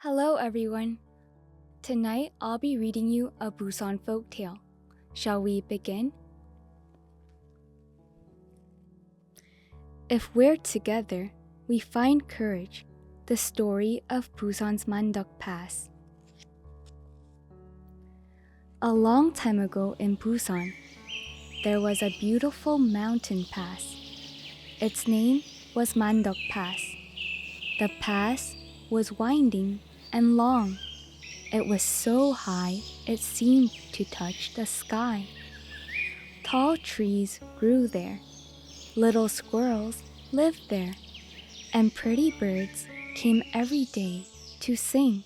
Hello everyone. Tonight I'll be reading you a Busan folktale. Shall we begin? If we're together, we find courage. The story of Busan's Mandeok Pass. A long time ago in Busan, there was a beautiful mountain pass. Its name was Mandeok Pass. The pass was winding and long. It was so high it seemed to touch the sky. Tall trees grew there. Little squirrels lived there. And pretty birds came every day to sing.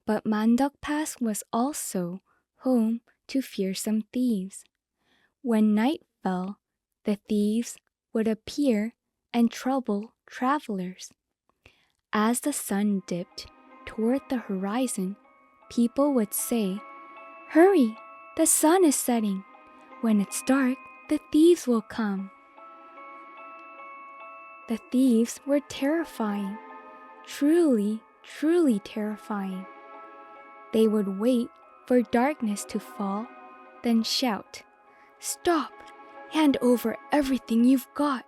But Mandeok Pass was also home to fearsome thieves. When night fell, the thieves would appear and trouble travelers. As the sun dipped toward the horizon, people would say, "Hurry, the sun is setting. When it's dark, the thieves will come." The thieves were terrifying, truly terrifying. They would wait for darkness to fall, then shout, "Stop! Hand over everything you've got.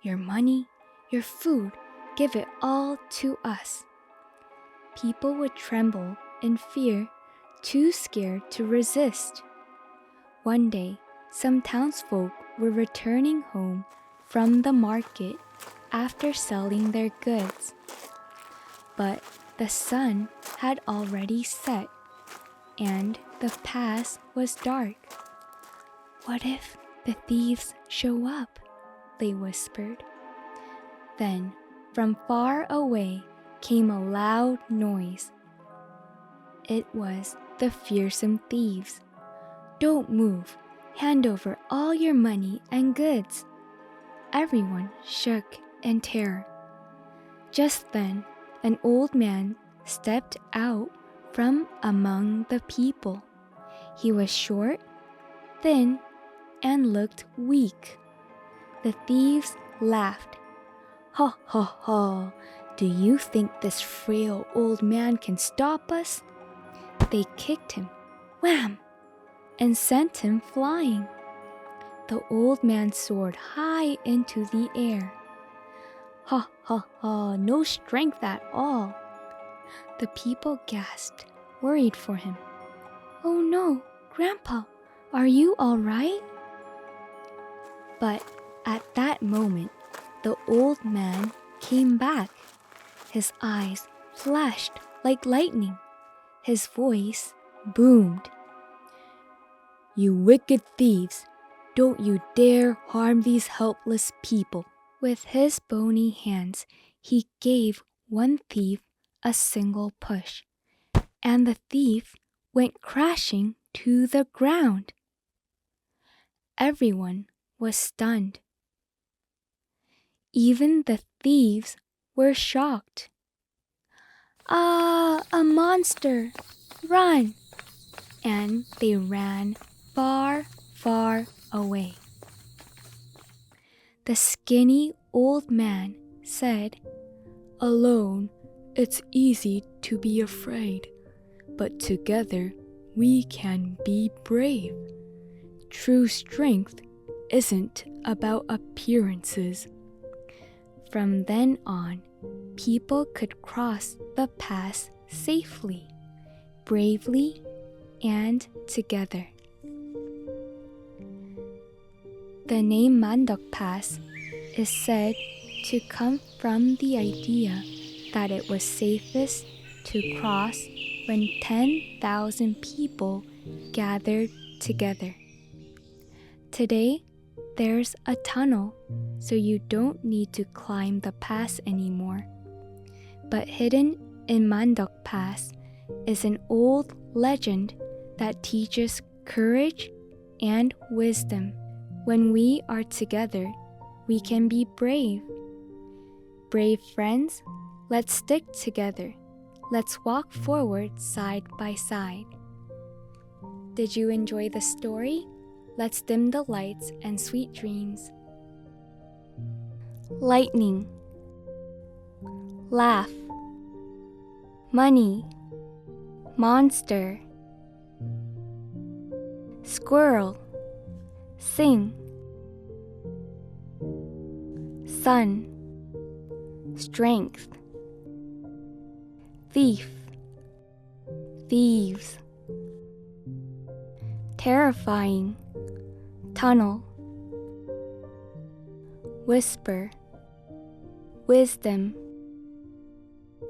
Your money, your food, give it all to us." People would tremble in fear, too scared to resist. One day, some townsfolk were returning home from the market after selling their goods. But the sun had already set, and the pass was dark. "What if the thieves show up?" they whispered. Then, from far away came a loud noise. It was the fearsome thieves. "Don't move. Hand over all your money and goods." Everyone shook in terror. Just then, an old man stepped out from among the people. He was short, thin, and looked weak. The thieves laughed. "Ha ha ha! Do you think this frail old man can stop us?" They kicked him, wham, and sent him flying. The old man soared high into the air. "Ha ha ha! No strength at all." The people gasped, worried for him. "Oh no, Grandpa, are you all right?" But at that moment, the old man came back. His eyes flashed like lightning. His voice boomed. "You wicked thieves! Don't you dare harm these helpless people." With his bony hands, he gave one thief a single push, and the thief went crashing to the ground. Everyone was stunned. Even the thieves were shocked. "Ah, a monster! Run!" And they ran far away. The skinny old man said, "Alone, it's easy to be afraid, but together we can be brave. True strength isn't about appearances." From then on, people could cross the pass safely, bravely, and together. The name Mandeok Pass is said to come from the idea that it was safest to cross when 10,000 people gathered together. Today, there's a tunnel, so you don't need to climb the pass anymore. But hidden in Mandeok Pass is an old legend that teaches courage and wisdom. When we are together, we can be brave. Brave friends, let's stick together. Let's walk forward side by side. Did you enjoy the story? Let's dim the lights and sweet dreams. Lightning. Laugh. money, monster, squirrel, sing, sun, strength, thief, thieves, terrifying, tunnel, whisper, wisdom,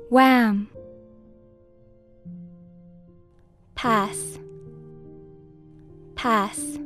wham, pass, pass,